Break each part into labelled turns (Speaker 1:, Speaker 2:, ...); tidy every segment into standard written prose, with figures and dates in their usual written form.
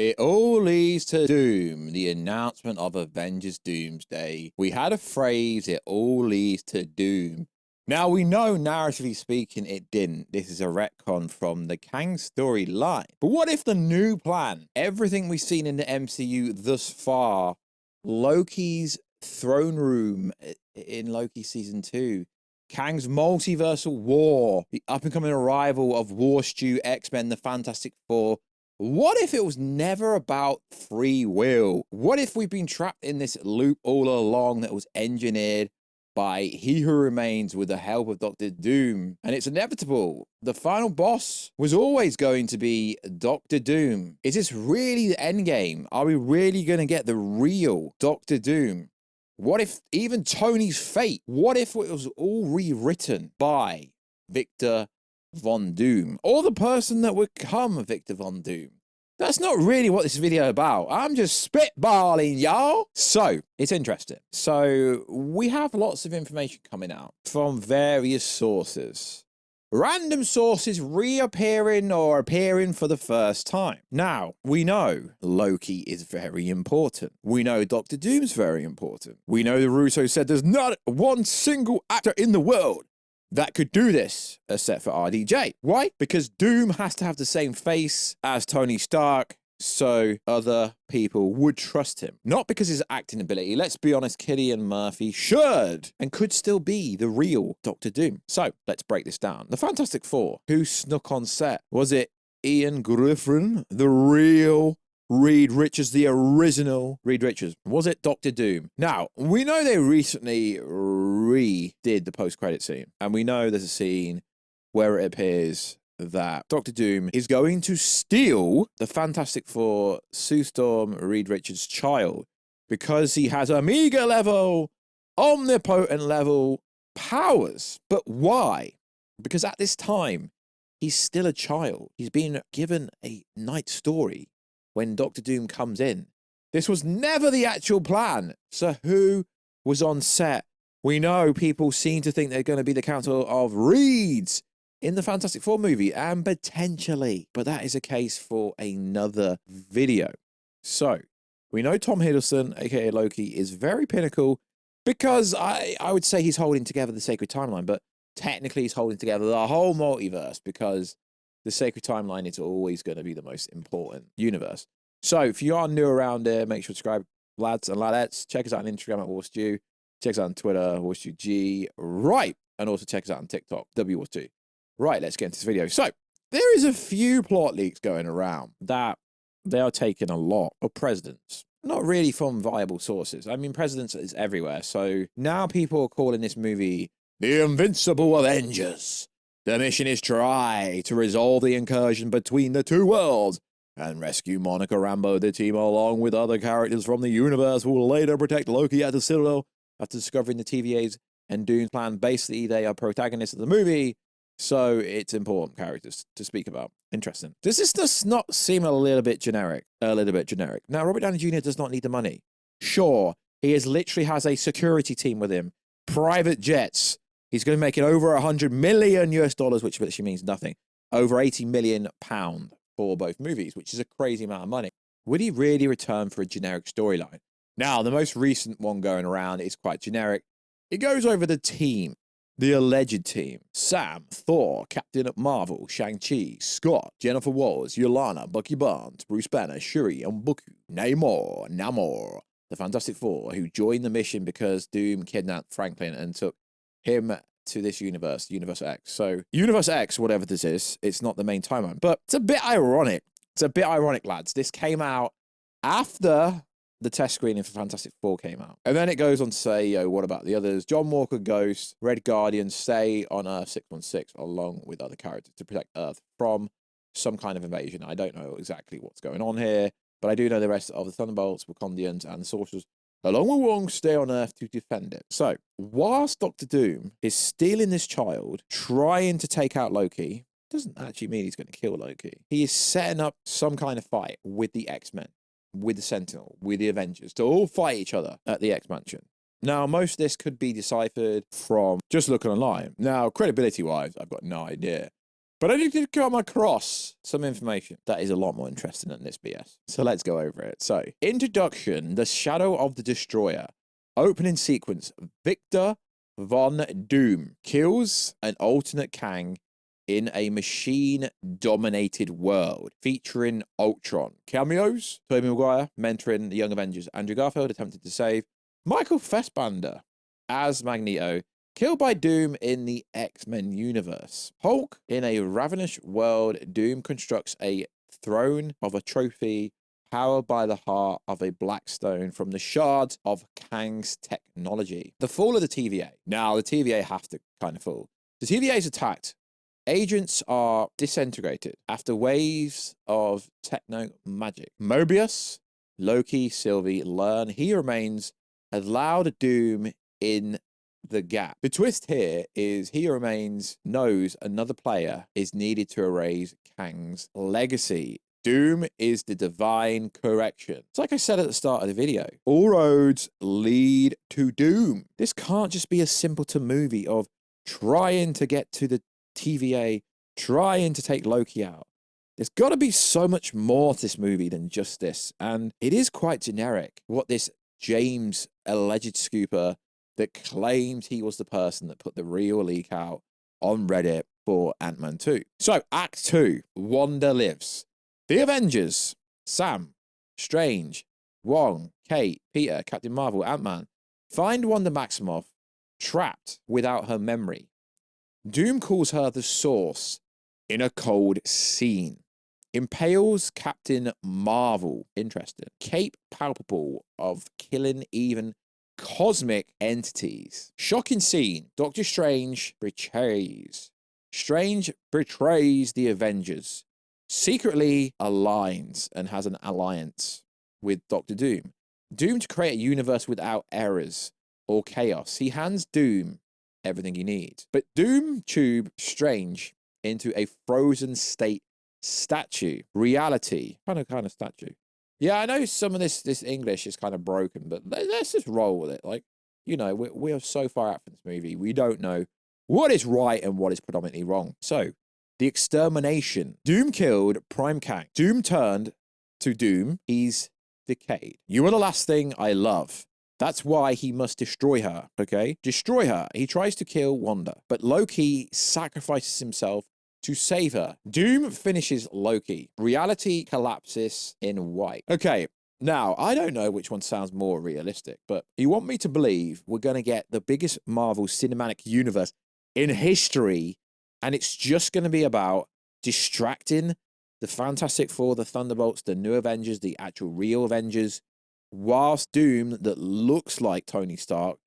Speaker 1: It all leads to Doom, the announcement of Avengers Doomsday. We had a phrase, it all leads to Doom. Now, we know, narratively speaking, it didn't. This is a retcon from the Kang storyline. But what if the new plan, everything we've seen in the MCU thus far, Loki's throne room in Loki Season 2, Kang's multiversal war, the up-and-coming arrival of Warstu, X-Men, the Fantastic Four. What if it was never about free will? What if we've been trapped in this loop all along that was engineered by He Who Remains with the help of Doctor Doom? And it's inevitable. The final boss was always going to be Doctor Doom. Is this really the end game? Are we really going to get the real Doctor Doom? What if even Tony's fate? What if it was all rewritten by Victor Von Doom, or the person that would become Victor Von Doom? That's not really what this video is about. I'm just spitballing, y'all. So, it's interesting. So, we have lots of information coming out from various sources. Random sources reappearing or appearing for the first time. Now, we know Loki is very important. We know Doctor Doom's very important. We know the Russo said there's not one single actor in the world that could do this, except for RDJ. Why? Because Doom has to have the same face as Tony Stark, so other people would trust him. Not because his acting ability. Let's be honest, Cillian Murphy should and could still be the real Doctor Doom. So, let's break this down. The Fantastic Four, who snuck on set? Was it Ian Griffin, the real Reed Richards, the original Reed Richards? Was it Doctor Doom? Now, we know they recently redid the post-credit scene, and we know there's a scene where it appears that Doctor Doom is going to steal the Fantastic Four, Sue Storm, Reed Richards' child, because he has Omega level, omnipotent level powers. But why? Because at this time, he's still a child. He's been given a night story when Doctor Doom comes in. This was never the actual plan. So who was on set? We know people seem to think they're going to be the Council of Reeds in the Fantastic Four movie, and potentially, but that is a case for another video. So, we know Tom Hiddleston, aka Loki, is very pinnacle because I would say he's holding together the Sacred Timeline, but technically he's holding together the whole multiverse because the Sacred Timeline is always going to be the most important universe. So, if you are new around here, make sure to subscribe, lads and ladettes. Check us out on Instagram at Warstu. Check us out on Twitter, WarstuG. Right. And also check us out on TikTok, WWarstu. Right, let's get into this video. So, there is a few plot leaks going around that they are taking a lot of precedence. Not really from viable sources. I mean, precedence is everywhere. So, now people are calling this movie The Invincible Avengers. The mission is try to resolve the incursion between the two worlds and rescue Monica Rambeau. The team, along with other characters from the universe, will later protect Loki at the Citadel after discovering the TVA's and Doom's plan. Basically, they are protagonists of the movie, so it's important characters to speak about. Interesting. Does this just not seem a little bit generic? A little bit generic. Now, Robert Downey Jr. does not need the money. Sure, he literally has a security team with him, private jets. He's going to make it over 100 million US dollars, which literally means nothing. Over 80 million pounds for both movies, which is a crazy amount of money. Would he really return for a generic storyline? Now, the most recent one going around is quite generic. It goes over the team, the alleged team. Sam, Thor, Captain Marvel, Shang-Chi, Scott, Jennifer Walters, Yolanda, Bucky Barnes, Bruce Banner, Shuri, M'Baku, Namor, the Fantastic Four, who joined the mission because Doom kidnapped Franklin and took him to this universe, Universe X. So, Universe X, whatever this is, it's not the main timeline. But it's a bit ironic. It's a bit ironic, lads. This came out after the test screening for Fantastic Four came out. And then it goes on to say, yo, what about the others? John Walker Ghost, Red Guardian stay on Earth 616 along with other characters to protect Earth from some kind of invasion. I don't know exactly what's going on here, but I do know the rest of the Thunderbolts, Wakandians, and the Sorcerers, along with Wong, stay on Earth to defend it. So, whilst Doctor Doom is stealing this child, trying to take out Loki, doesn't actually mean he's going to kill Loki. He is setting up some kind of fight with the X-Men, with the Sentinel, with the Avengers, to all fight each other at the X-Mansion. Now, most of this could be deciphered from just looking online. Now, credibility-wise, I've got no idea. But I did come across some information that is a lot more interesting than this BS. So let's go over it. So, introduction, The Shadow of the Destroyer. Opening sequence, Victor Von Doom kills an alternate Kang in a machine-dominated world, featuring Ultron. Cameos, Tobey Maguire, mentoring the Young Avengers. Andrew Garfield attempted to save Michael Fassbender as Magneto, killed by Doom in the X-Men universe. Hulk, in a ravenous world, Doom constructs a throne of a trophy powered by the heart of a black stone from the shards of Kang's technology. The fall of the TVA. Now, the TVA have to kind of fall. The TVA is attacked. Agents are disintegrated after waves of techno magic. Mobius, Loki, Sylvie learn he remains allowed Doom in the gap. The twist here is he remains knows another player is needed to erase Kang's legacy. Doom is the divine correction. It's like I said at the start of the video. All roads lead to Doom. This can't just be a simpleton movie of trying to get to the TVA, trying to take Loki out. There's got to be so much more to this movie than just this. And it is quite generic what this James, alleged scooper that claimed he was the person that put the real leak out on Reddit for Ant-Man 2. So, Act 2, Wanda lives. The Avengers, Sam, Strange, Wong, Kate, Peter, Captain Marvel, Ant-Man, find Wanda Maximoff trapped without her memory. Doom calls her the Source in a cold scene. Impales Captain Marvel. Interesting. Cape palpable of killing even cosmic entities. Shocking scene. Doctor Strange betrays. Strange betrays the Avengers. Secretly aligns and has an alliance with Doctor Doom. Doom to create a universe without errors or chaos. He hands Doom everything he needs. But Doom tube Strange into a frozen state statue. Reality. Kind of statue. Yeah, I know some of this English is kind of broken, but let's just roll with it. Like, you know, we are so far out from this movie. We don't know what is right and what is predominantly wrong. So, the extermination. Doom killed Prime Kang. Doom turned to Doom. He's decayed. You are the last thing I love. That's why he must destroy her, okay? Destroy her. He tries to kill Wanda, but Loki sacrifices himself to save her. Doom finishes Loki. Reality collapses in white. Okay, now, I don't know which one sounds more realistic, but you want me to believe we're going to get the biggest Marvel Cinematic Universe in history, and it's just going to be about distracting the Fantastic Four, the Thunderbolts, the new Avengers, the actual real Avengers, whilst Doom, that looks like Tony Stark,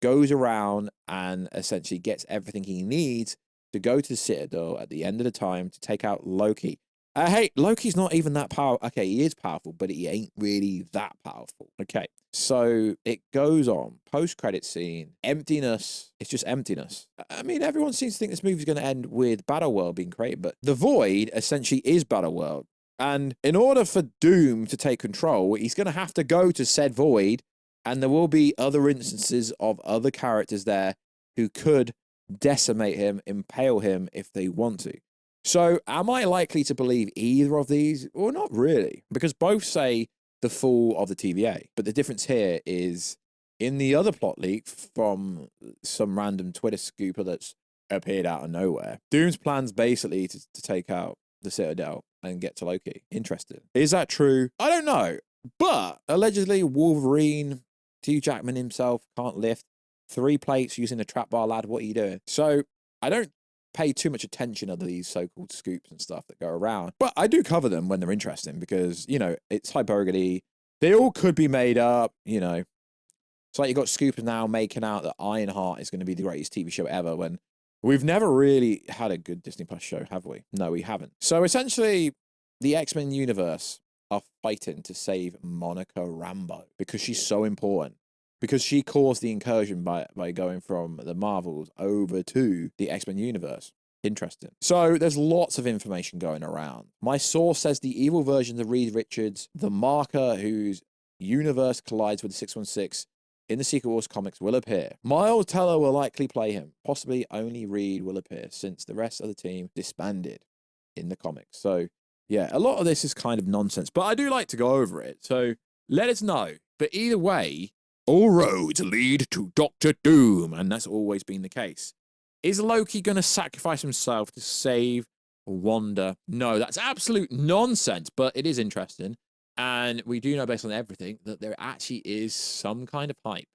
Speaker 1: goes around and essentially gets everything he needs to go to the Citadel at the end of the time to take out Loki. Hey, Loki's not even that powerful. Okay, he is powerful, but he ain't really that powerful. Okay, so it goes on. Post-credit scene, emptiness. It's just emptiness. I mean, everyone seems to think this movie's going to end with Battleworld being created, but the Void essentially is Battleworld. And in order for Doom to take control, he's going to have to go to said Void, and there will be other instances of other characters there who could decimate him, impale him if they want to. So am I likely to believe either of these? Well, not really, because both say the fall of the TVA. But the difference here is in the other plot leak from some random Twitter scooper that's appeared out of nowhere, Doom's plans basically to take out the Citadel and get to Loki. Interesting. Is that true? I don't know. But allegedly Wolverine, Hugh Jackman himself, can't lift 3 plates using a trap bar, lad. What are you doing? So I don't pay too much attention to these so-called scoops and stuff that go around, but I do cover them when they're interesting because, you know, it's hyperbole. They all could be made up, you know. It's like you got scoopers now making out that Ironheart is going to be the greatest TV show ever when we've never really had a good Disney Plus show, have we? No, we haven't. So essentially, the X-Men universe are fighting to save Monica Rambeau because she's so important. Because she caused the incursion by going from the Marvels over to the X-Men universe. Interesting. So there's lots of information going around. My source says the evil versions of Reed Richards, the marker whose universe collides with the 616, in the Secret Wars comics will appear. Miles Teller will likely play him. Possibly only Reed will appear since the rest of the team disbanded in the comics. So, yeah, a lot of this is kind of nonsense, but I do like to go over it. So let us know. But either way, all roads lead to Doctor Doom, and that's always been the case. Is Loki going to sacrifice himself to save Wanda? No, that's absolute nonsense, but it is interesting. And we do know, based on everything, that there actually is some kind of hype.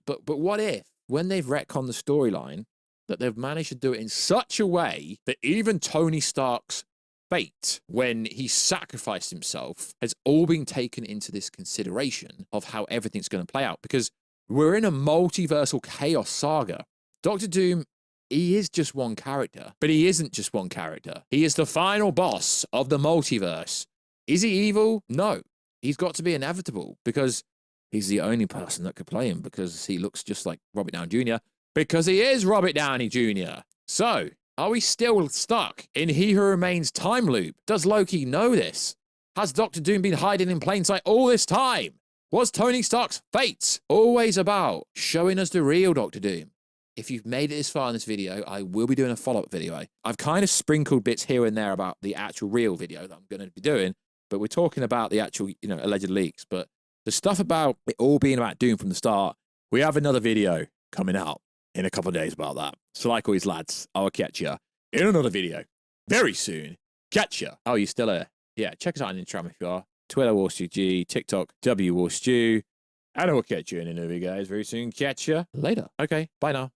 Speaker 1: But what if, when they've retconned the storyline, that they've managed to do it in such a way that even Tony Stark's fate, when he sacrificed himself, has all been taken into this consideration of how everything's going to play out? Because we're in a multiversal chaos saga. Doctor Doom, he is just one character, but he isn't just one character. He is the final boss of the multiverse. Is he evil? No. He's got to be inevitable because he's the only person that could play him, because he looks just like Robert Downey Jr., because he is Robert Downey Jr. So, are we still stuck in He Who Remains time loop? Does Loki know this? Has Doctor Doom been hiding in plain sight all this time? Was Tony Stark's fate always about showing us the real Doctor Doom? If you've made it this far in this video, I will be doing a follow-up video. I've kind of sprinkled bits here and there about the actual real video that I'm going to be doing, but we're talking about the actual, alleged leaks. But the stuff about it all being about Doom from the start, we have another video coming out in a couple of days about that. So like always, lads, I'll catch you in another video very soon. Catch you. Oh, you still here? Yeah, check us out on Instagram if you are. Twitter, WarstuG, TikTok, WWarstu. And I will catch you in another video, guys, very soon. Catch you later. Okay, bye now.